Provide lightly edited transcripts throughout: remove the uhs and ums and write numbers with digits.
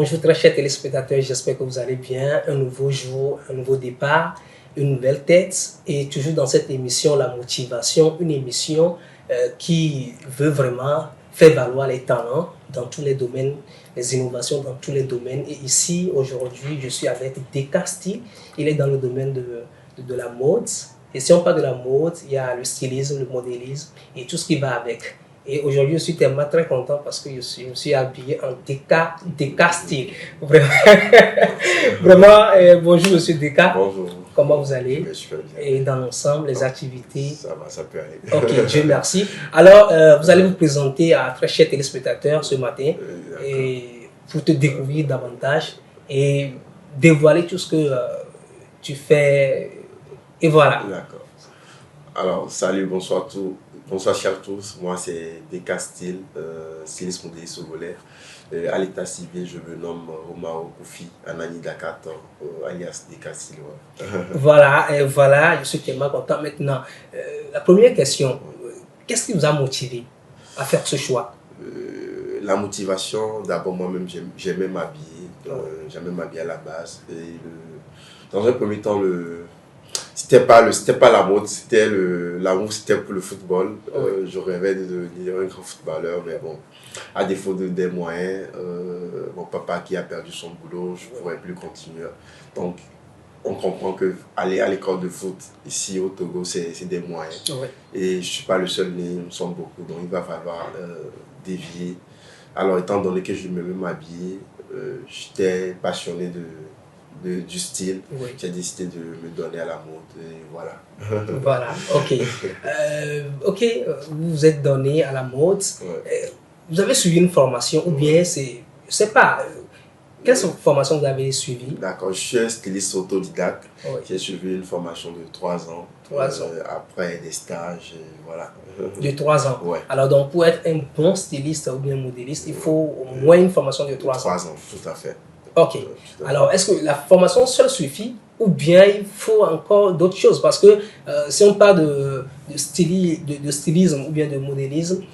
Bonjour très chers téléspectateurs, j'espère que vous allez bien. Un nouveau jour, un nouveau départ, une nouvelle tête et toujours dans cette émission La Motivation, une émission qui veut vraiment faire valoir les talents dans tous les domaines, les innovations dans tous les domaines. Et ici, aujourd'hui, je suis avec Deka Style. Il est dans le domaine de la mode. Et si on parle de la mode, il y a le stylisme, le modélisme et tout ce qui va avec. Et aujourd'hui, je suis tellement très content parce que je suis habillé en Deka Style. Vraiment, vraiment bonjour Monsieur Deka. Bonjour. Comment vous allez? Je suis bien. Et dans l'ensemble, les activités? Ça va, ça peut aller. Ok, Dieu merci. Alors, vous allez vous présenter à très chers téléspectateurs ce matin et pour te découvrir davantage et dévoiler tout ce que tu fais. Et voilà. D'accord. Alors, salut, bonsoir chers tous. Moi, c'est Deka Style, styliste modéliste secondaire. À l'état civil, je me nomme Omao Koufi Anani Dakator, alias Deka Style. Ouais. Voilà, je suis tellement content. Maintenant, la première question, qu'est-ce qui vous a motivé à faire ce choix? La motivation, d'abord, moi-même, j'aimais m'habiller. J'aimais m'habiller à la base. Et dans un premier temps, c'était pas la mode, l'amour c'était pour le football. Je rêvais de devenir un grand footballeur, mais bon, à défaut des moyens, mon papa qui a perdu son boulot, je ne pourrais plus continuer. Donc, on comprend que aller à l'école de foot ici au Togo, c'est des moyens. Ouais. Et je ne suis pas le seul né, nous sommes beaucoup, donc il va falloir dévier. Alors, étant donné que je m'aimais m'habiller, j'étais passionné du style, Oui. j'ai décidé de me donner à la mode et voilà. Voilà, ok. Vous vous êtes donné à la mode. Ouais. Vous avez suivi une formation ou bien c'est, je sais pas, quelle formation vous avez suivie? D'accord, je suis un styliste autodidacte. Oui. J'ai suivi une formation de 3 ans. 3 ans. Après des stages, voilà. De 3 ans. Ouais. Alors donc pour être un bon styliste ou bien modéliste, il faut au moins une formation de 3 ans. 3 ans, tout à fait. Ok. Tout à fait. Alors, est-ce que la formation seule suffit ou bien il faut encore d'autres choses? Parce que si on parle de stylisme ou bien de modélisme,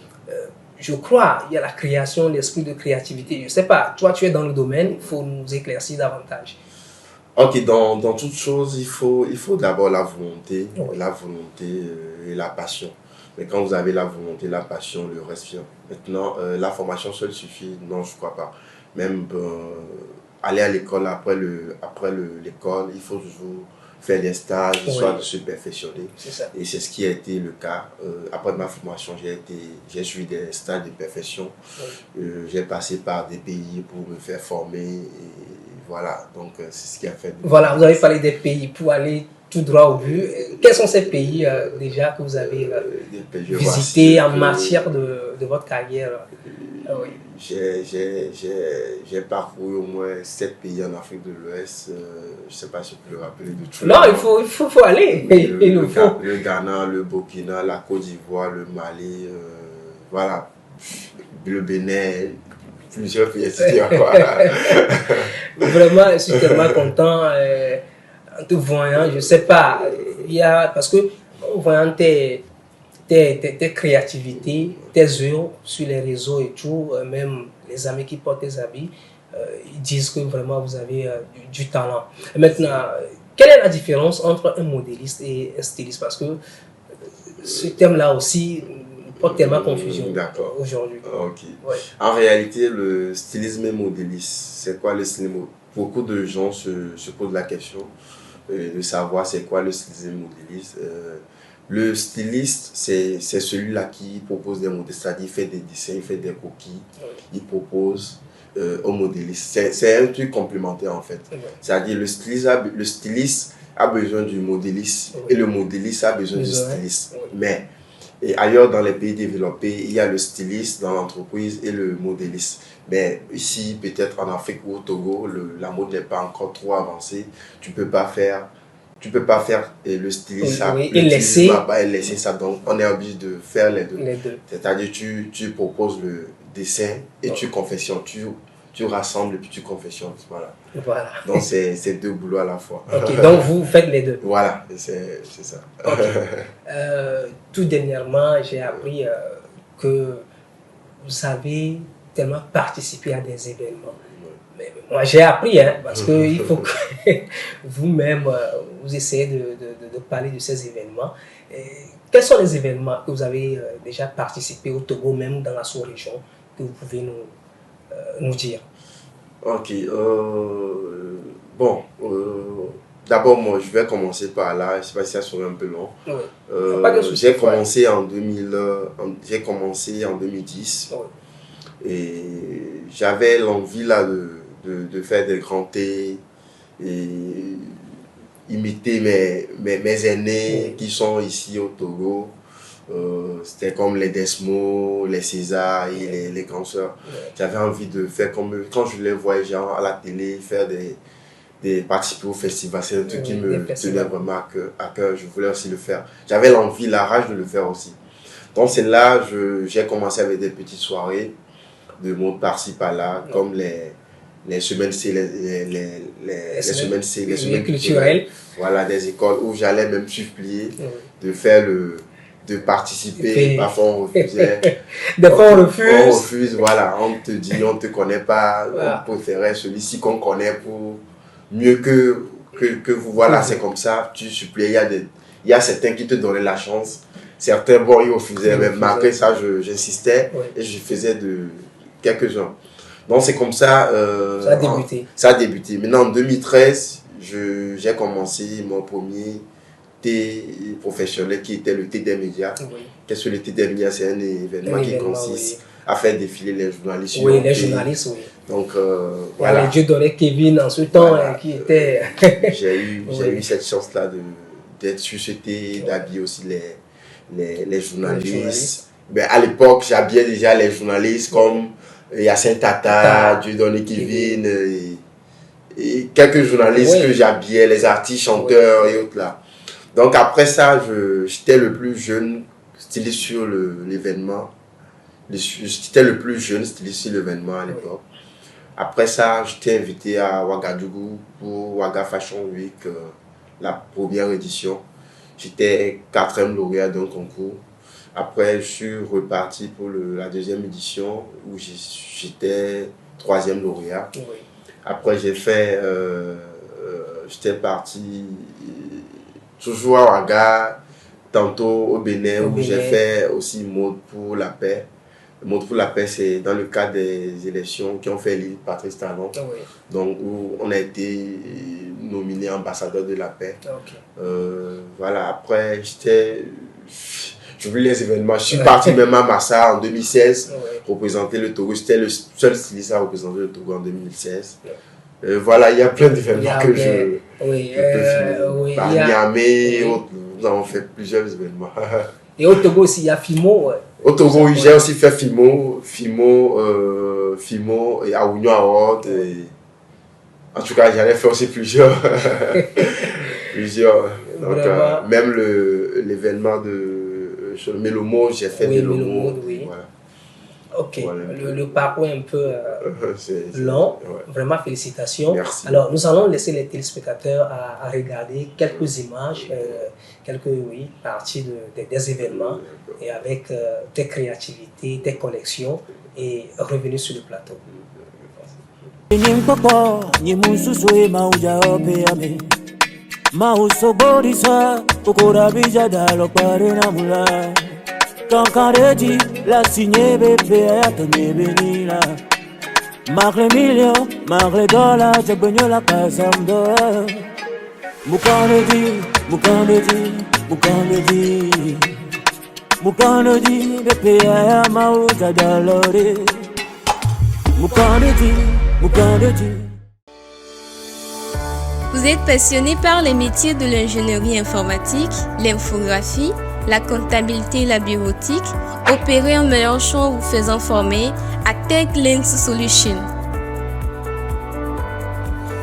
je crois il y a la création, l'esprit de créativité. Je ne sais pas, toi tu es dans le domaine, il faut nous éclaircir davantage. Ok, dans toute chose, il faut d'abord la volonté, Oui. Et la passion. Mais quand vous avez la volonté, la passion, le reste vient. Maintenant, la formation seule suffit? Non, je ne crois pas. Même aller à l'école, après l'école, il faut toujours faire des stages, Oui. soit de se perfectionner. C'est ça. Et c'est ce qui a été le cas. Après ma formation, j'ai suivi des stages de perfection. Oui. J'ai passé par des pays pour me faire former. Et voilà, donc c'est ce qui a fait. Voilà, vous avez parlé des pays pour aller tout droit au but. Quels sont ces pays déjà que vous avez visités en matière de votre carrière? Oui. J'ai parcouru au moins 7 pays en Afrique de l'Ouest. Je ne sais pas si je peux le rappeler de tout. Non, il faut aller. Le Ghana, le Burkina, la Côte d'Ivoire, le Mali, voilà, le Bénin, plusieurs pays. Vraiment, je suis tellement content en te voyant. Je ne sais pas, parce que en voyant tes créativités, tes œuvres sur les réseaux et tout, même les amis qui portent tes habits, ils disent que vraiment vous avez du talent. Et maintenant, quelle est la différence entre un modéliste et un styliste? Parce que ce thème-là aussi porte tellement confusion aujourd'hui. Ok. Ouais. En réalité, le stylisme et modéliste, c'est quoi le stylisme? Beaucoup de gens se posent la question de savoir c'est quoi le stylisme et modéliste. Le styliste, c'est celui-là qui propose des modèles, c'est-à-dire il fait des dessins, il fait des coquilles, il propose au modéliste. C'est un truc complémentaire en fait. C'est-à-dire le styliste a besoin du modéliste et le modéliste a besoin du styliste. Mais et ailleurs dans les pays développés, il y a le styliste dans l'entreprise et le modéliste. Mais ici, peut-être en Afrique ou au Togo, la mode n'est pas encore trop avancée. Tu peux pas faire le styliste et laisser ça. Donc on est obligé de faire les deux. C'est-à-dire tu proposes le dessin et tu confectionnes, tu rassembles et puis tu confectionnes. Voilà. Donc c'est deux boulots à la fois. Ok, donc vous faites les deux. Voilà, c'est ça. Okay. Tout dernièrement, j'ai appris que vous avez tellement participé à des événements. Moi, j'ai appris, hein, parce qu'il faut que vous-même, vous essayez de parler de ces événements. Et quels sont les événements que vous avez déjà participé au Togo, même dans la sous-région, que vous pouvez nous dire? Ok. Bon, d'abord, moi, je vais commencer par là. Je ne sais pas si ça sera un peu long. Oui. Pas de souci. J'ai commencé j'ai commencé en 2010. Oui. Et j'avais l'envie là de faire des grands thés et imiter mes aînés qui sont ici au Togo. C'était comme les Desmo, les César et les grands sœurs. J'avais envie de faire comme eux. Quand je les voyais genre, à la télé faire participer au festival, c'est un truc qui me tenait vraiment à cœur. Je voulais aussi le faire. J'avais l'envie, la rage de le faire aussi. Donc c'est là j'ai commencé avec des petites soirées de mode par-ci par-là, comme les semaines C, les semaines C, les semaines culturelles. Voilà, des écoles où j'allais même supplier de participer. Parfois on refusait. Des fois on refuse. On refuse, voilà. On te dit, on ne te connaît pas. Voilà. On préférait celui-ci qu'on connaît pour mieux que vous. Voilà, c'est comme ça. Tu suppliais. Il y a certains qui te donnaient la chance. Certains, bon, ils refusaient. Mais malgré ça, j'insistais et je faisais de quelques-uns. Donc c'est comme ça. Ça a débuté. Ça a débuté. Maintenant en 2013, j'ai commencé mon premier thé professionnel qui était le thé des médias. Oui. Qu'est-ce que le thé des médias? C'est un événement qui consiste à faire défiler les journalistes. Oui, les journalistes, oui. Donc voilà. Dieu donnait Kevin en ce temps qui était. J'ai eu cette chance-là d'être sur ce thé, d'habiller aussi les journalistes. Ben, à l'époque, j'habillais déjà les journalistes comme Yacine Tata, Dieu donné Kevin et quelques journalistes que j'habillais, les artistes, chanteurs et autres là. Donc après ça, j'étais le plus jeune styliste sur l'événement. J'étais le plus jeune styliste sur l'événement à l'époque. Après ça, j'étais invité à Ouagadougou pour Ouaga Fashion Week, la première édition. J'étais 4e lauréat d'un concours. Après, je suis reparti pour la deuxième édition où j'étais 3e lauréat. Oui. Après, j'étais parti toujours à Ouaga, tantôt au Bénin, où j'ai fait aussi Mode pour la paix. Mode pour la paix, c'est dans le cadre des élections qui ont fait l'île Patrice Talon. Oui. Donc, où on a été nominé ambassadeur de la paix. Okay. Voilà, après, j'oublie les événements. Je suis parti même à Massa en 2016, représenter le Togo. J'étais le seul styliste à représenter le Togo en 2016. Voilà, il y a plein d'événements que je peux finir. Par Niamey, nous avons fait plusieurs événements. Et au Togo aussi, il y a Fimo. Au Togo, j'ai aussi fait Fimo et Aounio Award. En tout cas, j'en ai fait aussi plusieurs. Donc, même l'événement sur le Mélomo, j'ai fait Mélomo. Oui. Voilà. Ok, voilà. Le parcours est un peu long. Vraiment, félicitations. Merci. Alors, nous allons laisser les téléspectateurs à regarder quelques images, quelques parties des événements et avec tes créativités, tes collections et revenus sur le plateau. Kankareti la signé bébé à ton bénila. Magre million, magre dollar, je baigno la casamba. Mukandedi, bébé à maouta dalore. Mukandedi. Vous êtes passionné par les métiers de l'ingénierie informatique, l'infographie, la comptabilité et la bureautique? Opérez un meilleur choix en vous faisant former à TechLinks Solutions.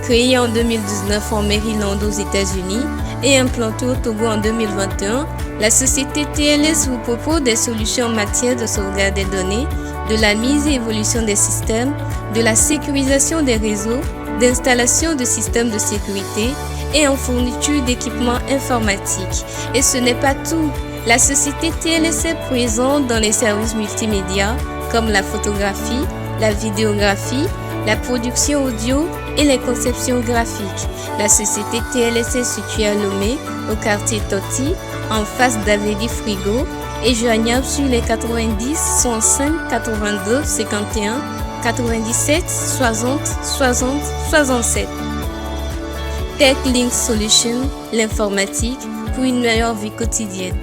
Créée en 2019 en Maryland aux États-Unis et implantée au Togo en 2021, la société TLS vous propose des solutions en matière de sauvegarde des données, de la mise et évolution des systèmes, de la sécurisation des réseaux, d'installation de systèmes de sécurité et en fourniture d'équipements informatiques. Et ce n'est pas tout. La société TLS est présente dans les services multimédia comme la photographie, la vidéographie, la production audio et les conceptions graphiques. La société TLS est située à Lomé, au quartier Toti, en face d'Avélie Frigo, et joignable sur les 90 105 82 51 97 60 60 67. TechLink Solutions, l'informatique pour une meilleure vie quotidienne.